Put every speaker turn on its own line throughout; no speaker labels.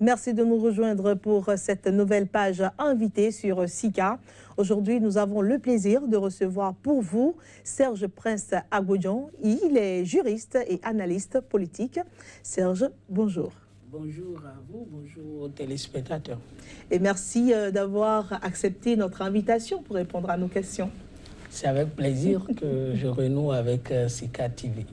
Merci de nous rejoindre pour cette nouvelle page invitée sur SICA. Aujourd'hui, nous avons le plaisir de recevoir pour vous Serge Prince-Agodjon. Il est juriste et analyste politique. Serge, bonjour.
Bonjour à vous, bonjour aux téléspectateurs.
Et merci d'avoir accepté notre invitation pour répondre à nos questions.
C'est avec plaisir que je renoue avec SICA TV.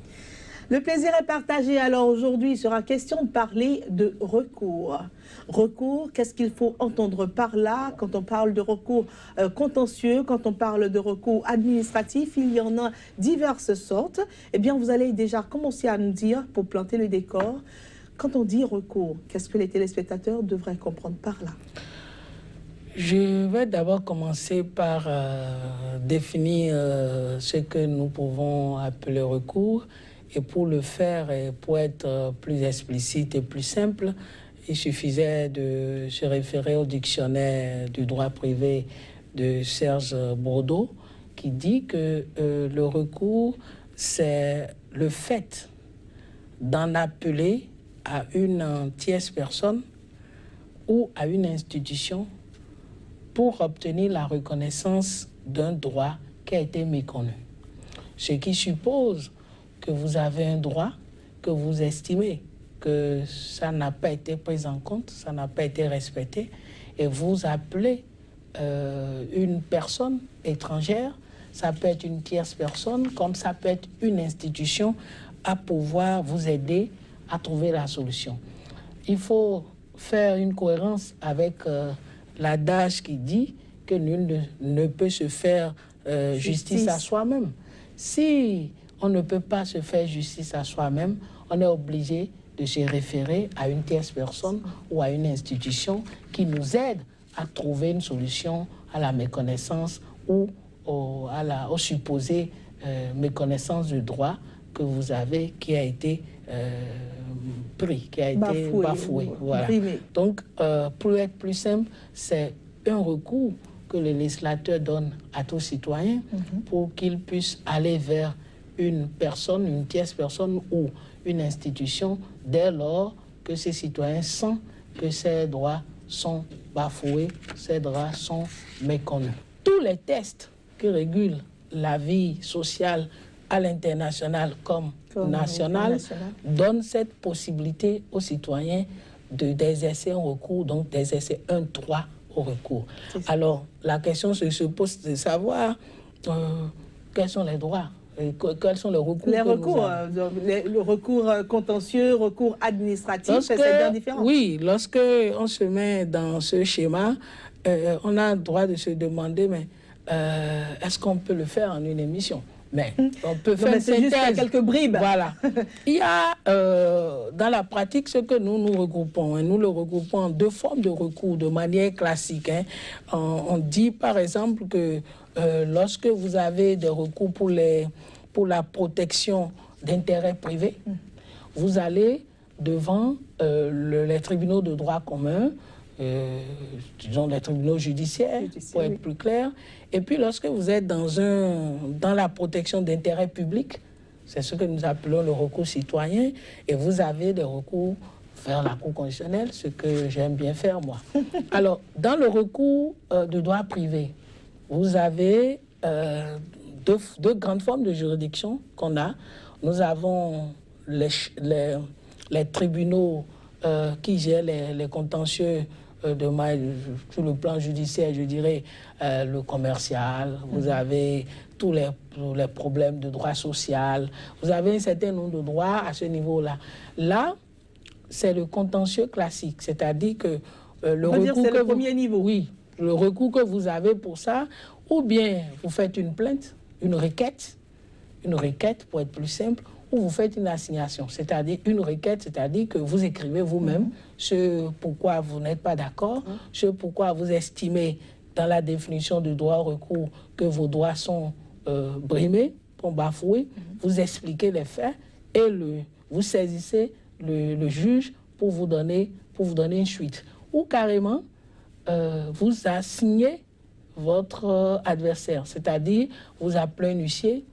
Le plaisir est partagé. Alors aujourd'hui, il sera question de parler de recours. Recours, qu'est-ce qu'il faut entendre par là quand on parle de recours contentieux, quand on parle de recours administratif, il y en a diverses sortes. Eh bien, vous allez déjà commencer à nous dire, pour planter le décor, quand on dit recours, qu'est-ce que les téléspectateurs devraient comprendre par là?
Je vais d'abord commencer par définir ce que nous pouvons appeler recours. Et pour le faire, et pour être plus explicite et plus simple, il suffisait de se référer au dictionnaire du droit privé de Serge Bourdeau, qui dit que le recours, c'est le fait d'en appeler à une tierce personne ou à une institution pour obtenir la reconnaissance d'un droit qui a été méconnu. Ce qui suppose que vous avez un droit, que vous estimez que ça n'a pas été pris en compte, ça n'a pas été respecté, et vous appelez une personne étrangère, ça peut être une tierce personne, comme ça peut être une institution, à pouvoir vous aider à trouver la solution. Il faut faire une cohérence avec l'adage qui dit que nul ne peut se faire justice à soi-même. Si on ne peut pas se faire justice à soi-même, on est obligé de se référer à une tierce personne ou à une institution qui nous aide à trouver une solution à la méconnaissance ou au supposé méconnaissance du droit que vous avez qui a été pris, qui a été bafoué. Voilà. Donc, pour être plus simple, c'est un recours que le législateur donne à tout citoyen pour qu'il puisse aller vers une personne, une tierce personne ou une institution dès lors que ces citoyens sentent que ces droits sont bafoués, ces droits sont méconnus. Tous les textes qui régulent la vie sociale à l'international comme national donnent cette possibilité aux citoyens d'exercer un recours, donc d'exercer un droit au recours. Alors, la question se pose de savoir quels sont les droits. Quels sont les recours?
Les recours, le recours contentieux, recours administratif, c'est bien différent.
Oui, lorsque on se met dans ce schéma, on a le droit de se demander, mais est-ce qu'on peut le faire en une émission? Mais on peut faire une synthèse.
Juste quelques bribes.
Voilà. Il y a dans la pratique ce que nous regroupons. Nous le regroupons en deux formes de recours de manière classique. On dit par exemple que lorsque vous avez des recours pour la protection d'intérêts privés, vous allez devant les tribunaux de droit commun, disons les tribunaux judiciaires, pour être plus clair. Et puis lorsque vous êtes dans la protection d'intérêts publics, c'est ce que nous appelons le recours citoyen, et vous avez des recours vers la Cour constitutionnelle, ce que j'aime bien faire moi. Alors, dans le recours de droit privé, vous avez deux grandes formes de juridiction qu'on a. Nous avons les tribunaux qui gèrent les contentieux sur le plan judiciaire, je dirais, le commercial. Vous avez tous les problèmes de droit social. Vous avez un certain nombre de droits à ce niveau-là. Là, c'est le contentieux classique, c'est-à-dire que le recours
c'est le premier niveau.
Oui, le recours que vous avez pour ça, ou bien vous faites une plainte, une requête pour être plus simple, ou vous faites une assignation, c'est-à-dire une requête, c'est-à-dire que vous écrivez vous-même ce pourquoi vous n'êtes pas d'accord, ce pourquoi vous estimez dans la définition du droit au recours que vos droits sont brimés, bafoués, vous expliquez les faits et vous saisissez le juge pour vous donner une suite. Ou carrément, vous assignez votre adversaire, c'est-à-dire vous appelez un huissier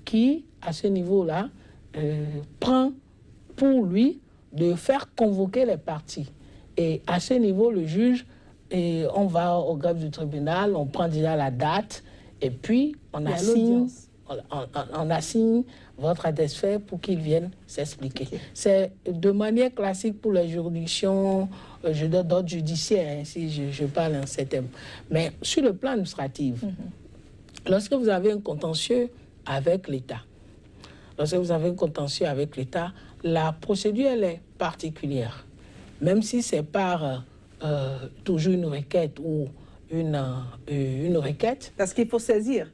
qui, à ce niveau-là, prend pour lui de faire convoquer les parties Et à ce niveau, le juge, et on va au greffe du tribunal, on prend déjà la date, et puis on assigne votre attesté pour qu'il vienne s'expliquer. Okay. C'est de manière classique pour les juridictions d'ordre judiciaire, si je parle en ces termes. Mais sur le plan administratif, lorsque vous avez un contentieux avec l'État, la procédure, elle est particulière. Même si c'est par toujours une requête ou une requête.
Parce qu'il faut saisir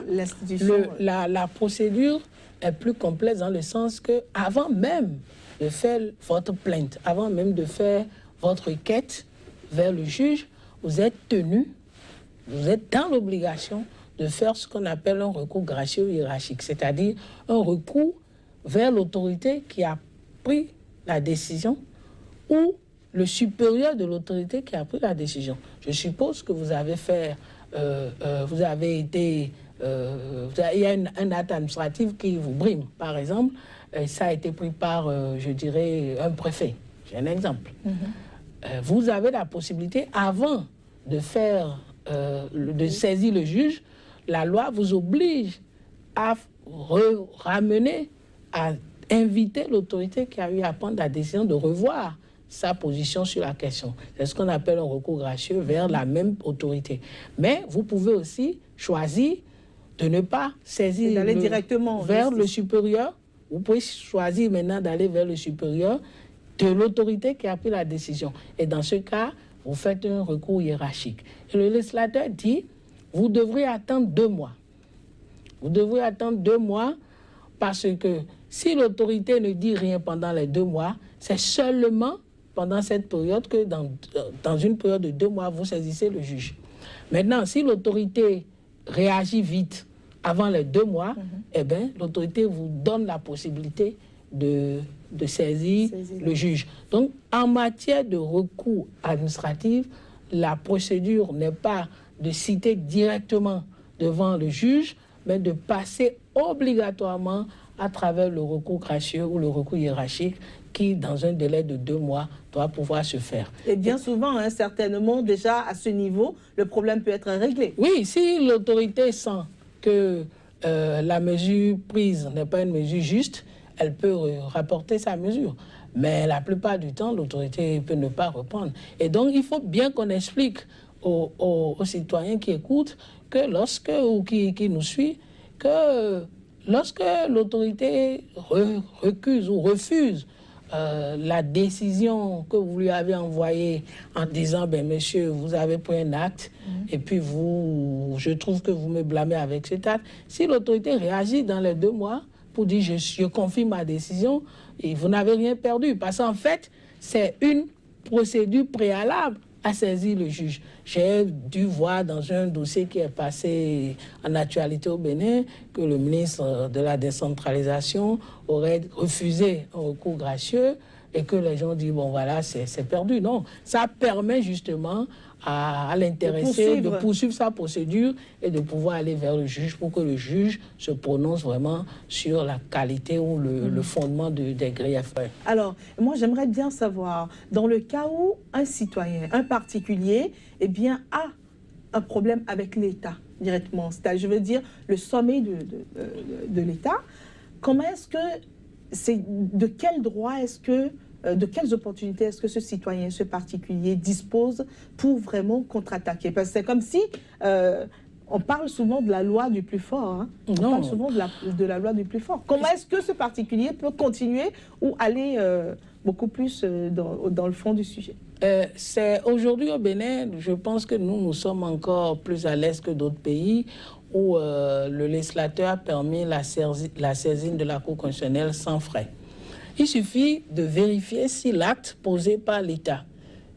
l'institution.
La procédure est plus complexe dans le sens que avant même de faire votre plainte, avant même de faire votre requête vers le juge, vous êtes dans l'obligation de faire ce qu'on appelle un recours gracieux hiérarchique, c'est-à-dire un recours vers l'autorité qui a pris la décision ou le supérieur de l'autorité qui a pris la décision. Je suppose que vous avez fait, vous avez été, il y a un acte administratif qui vous brime, par exemple, ça a été pris par, je dirais, un préfet. J'ai un exemple. Vous avez la possibilité, avant de faire, de saisir le juge, la loi vous oblige à ramener, à inviter l'autorité qui a eu à prendre la décision de revoir sa position sur la question. C'est ce qu'on appelle un recours gracieux vers la même autorité. Mais vous pouvez aussi choisir de ne pas saisir
d'aller directement
vers le supérieur. Vous pouvez choisir maintenant d'aller vers le supérieur de l'autorité qui a pris la décision. Et dans ce cas, vous faites un recours hiérarchique. Et le législateur dit, vous devrez attendre 2 mois. Vous devrez attendre 2 mois parce que si l'autorité ne dit rien pendant les 2 mois, c'est seulement pendant cette période que dans une période de 2 mois, vous saisissez le juge. Maintenant, si l'autorité réagit vite avant les 2 mois, eh bien, l'autorité vous donne la possibilité de saisir le juge. Donc, en matière de recours administratif, la procédure n'est pas de citer directement devant le juge, mais de passer obligatoirement à travers le recours gracieux ou le recours hiérarchique qui, dans un délai de 2 mois, doit pouvoir se faire.
Et bien souvent, certainement, déjà à ce niveau, le problème peut être réglé.
Oui, si l'autorité sent que la mesure prise n'est pas une mesure juste, elle peut rapporter sa mesure. Mais la plupart du temps, l'autorité peut ne pas reprendre. Et donc, il faut bien qu'on explique aux citoyens qui écoutent que lorsque, ou qui nous suivent, que lorsque l'autorité recuse ou refuse la décision que vous lui avez envoyée en disant, ben monsieur, vous avez pris un acte, et puis je trouve que vous me blâmez avec cet acte. Si l'autorité réagit dans les 2 mois pour dire, je confirme ma décision, et vous n'avez rien perdu, parce qu'en fait, c'est une procédure préalable à saisir le juge. J'ai dû voir dans un dossier qui est passé en actualité au Bénin que le ministre de la décentralisation aurait refusé un recours gracieux et que les gens disent, bon voilà, c'est perdu. Non, ça permet justement à l'intéressé de poursuivre sa procédure et de pouvoir aller vers le juge pour que le juge se prononce vraiment sur la qualité ou le fondement des griefs.
Alors, moi j'aimerais bien savoir, dans le cas où un citoyen, un particulier, eh bien, a un problème avec l'État directement, c'est-à-dire, je veux dire, le sommet de l'État, comment est-ce que, de quel droit est-ce que, de quelles opportunités est-ce que ce citoyen, ce particulier dispose pour vraiment contre-attaquer? Parce que c'est comme si on parle souvent de la loi du plus fort. On parle souvent de la loi du plus fort. Comment est-ce que ce particulier peut continuer ou aller beaucoup plus dans le fond du sujet?
C'est aujourd'hui au Bénin, je pense que nous sommes encore plus à l'aise que d'autres pays où le législateur a permis la saisine de la Cour constitutionnelle sans frais. Il suffit de vérifier si l'acte posé par l'État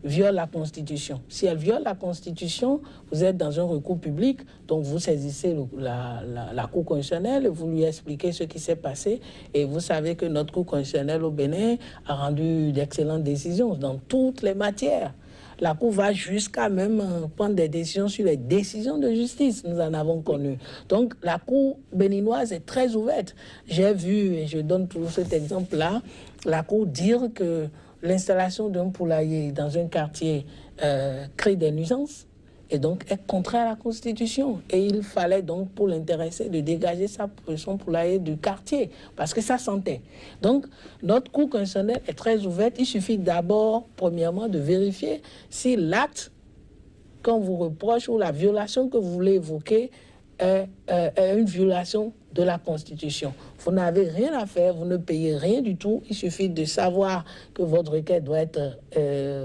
viole la Constitution. Si elle viole la Constitution, vous êtes dans un recours public, donc vous saisissez la Cour constitutionnelle, vous lui expliquez ce qui s'est passé, et vous savez que notre Cour constitutionnelle au Bénin a rendu d'excellentes décisions dans toutes les matières. La Cour va jusqu'à même prendre des décisions sur les décisions de justice. Nous en avons connu. Donc, la Cour béninoise est très ouverte. J'ai vu, et je donne toujours cet exemple-là, la Cour dire que l'installation d'un poulailler dans un quartier crée des nuisances et donc est contraire à la Constitution. Et il fallait donc, pour l'intéressé, de dégager son poulailler du quartier, parce que ça sentait. Donc, notre Cour constitutionnelle est très ouverte. Il suffit d'abord, premièrement, de vérifier si l'acte qu'on vous reproche ou la violation que vous voulez évoquer est une violation de la Constitution. Vous n'avez rien à faire, vous ne payez rien du tout. Il suffit de savoir que votre requête doit être...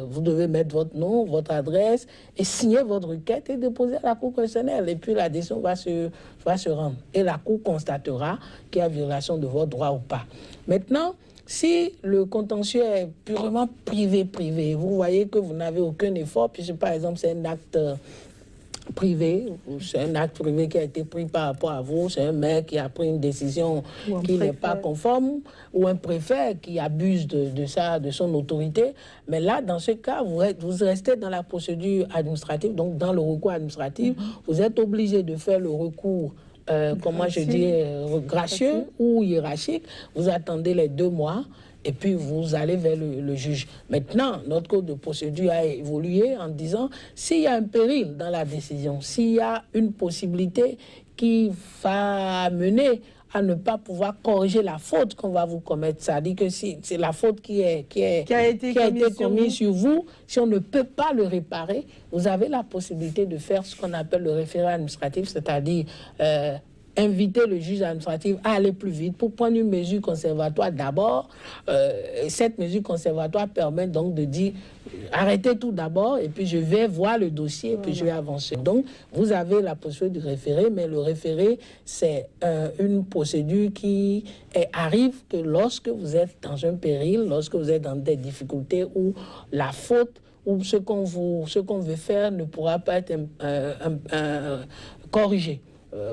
vous devez mettre votre nom, votre adresse et signer votre requête et déposer à la Cour constitutionnelle. Et puis la décision va se rendre. Et la Cour constatera qu'il y a violation de votre droit ou pas. Maintenant, si le contentieux est purement privé, vous voyez que vous n'avez aucun effort, puisque par exemple c'est un acte privé, c'est un acte privé qui a été pris par rapport à vous, c'est un maire qui a pris une décision qui n'est pas conforme, ou un préfet qui abuse de son autorité. Mais là, dans ce cas, vous restez dans la procédure administrative, donc dans le recours administratif, vous êtes obligé de faire le recours gracieux ou hiérarchique. Vous attendez les 2 mois et puis vous allez vers le juge. Maintenant, notre code de procédure a évolué en disant s'il y a un péril dans la décision, s'il y a une possibilité qui va mener à ne pas pouvoir corriger la faute qu'on va vous commettre. Ça dit que si c'est la faute qui a été commise sur vous, si on ne peut pas le réparer, vous avez la possibilité de faire ce qu'on appelle le référé administratif, c'est-à-dire inviter le juge administratif à aller plus vite pour prendre une mesure conservatoire d'abord. Cette mesure conservatoire permet donc de dire arrêtez tout d'abord et puis je vais voir le dossier et puis je vais avancer. Donc vous avez la possibilité de référer, mais le référé c'est une procédure qui arrive que lorsque vous êtes dans un péril, lorsque vous êtes dans des difficultés où la faute ou ce qu'on veut faire ne pourra pas être corrigé.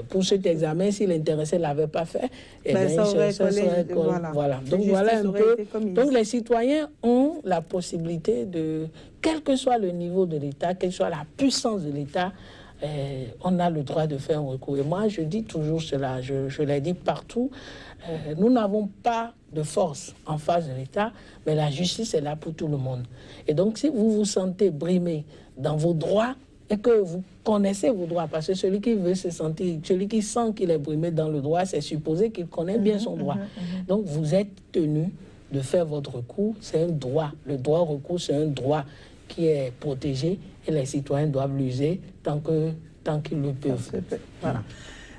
Pour cet examen, si l'intéressé ne l'avait pas fait,
ça serait
voilà. Donc voilà un peu. Donc les citoyens ont la possibilité de, quel que soit le niveau de l'État, quelle que soit la puissance de l'État, on a le droit de faire un recours. Et moi, je dis toujours cela, je l'ai dit partout, nous n'avons pas de force en face de l'État, mais la justice est là pour tout le monde. Et donc, si vous vous sentez brimé dans vos droits, et que vous connaissez vos droits, parce que celui qui sent qu'il est brimé dans le droit, c'est supposé qu'il connaît bien son droit. Donc vous êtes tenu de faire votre recours, c'est un droit. Le droit au recours, c'est un droit qui est protégé et les citoyens doivent l'user tant qu'ils le peuvent.
Voilà.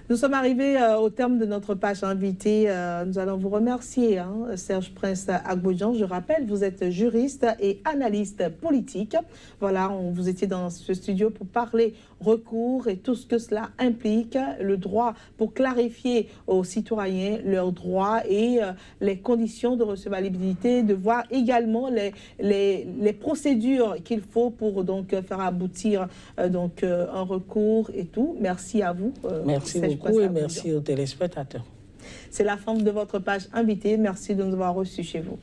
Nous sommes arrivés au terme de notre page invitée. Nous allons vous remercier, Serge Prince Agbodjan. Je rappelle, vous êtes juriste et analyste politique. Voilà, vous étiez dans ce studio pour parler recours et tout ce que cela implique, le droit pour clarifier aux citoyens leurs droits et les conditions de recevabilité, de voir également les procédures qu'il faut pour donc faire aboutir un recours et tout. Merci à vous.
Merci beaucoup et merci aux téléspectateurs.
C'est la fin de votre page invitée. Merci de nous avoir reçus chez vous.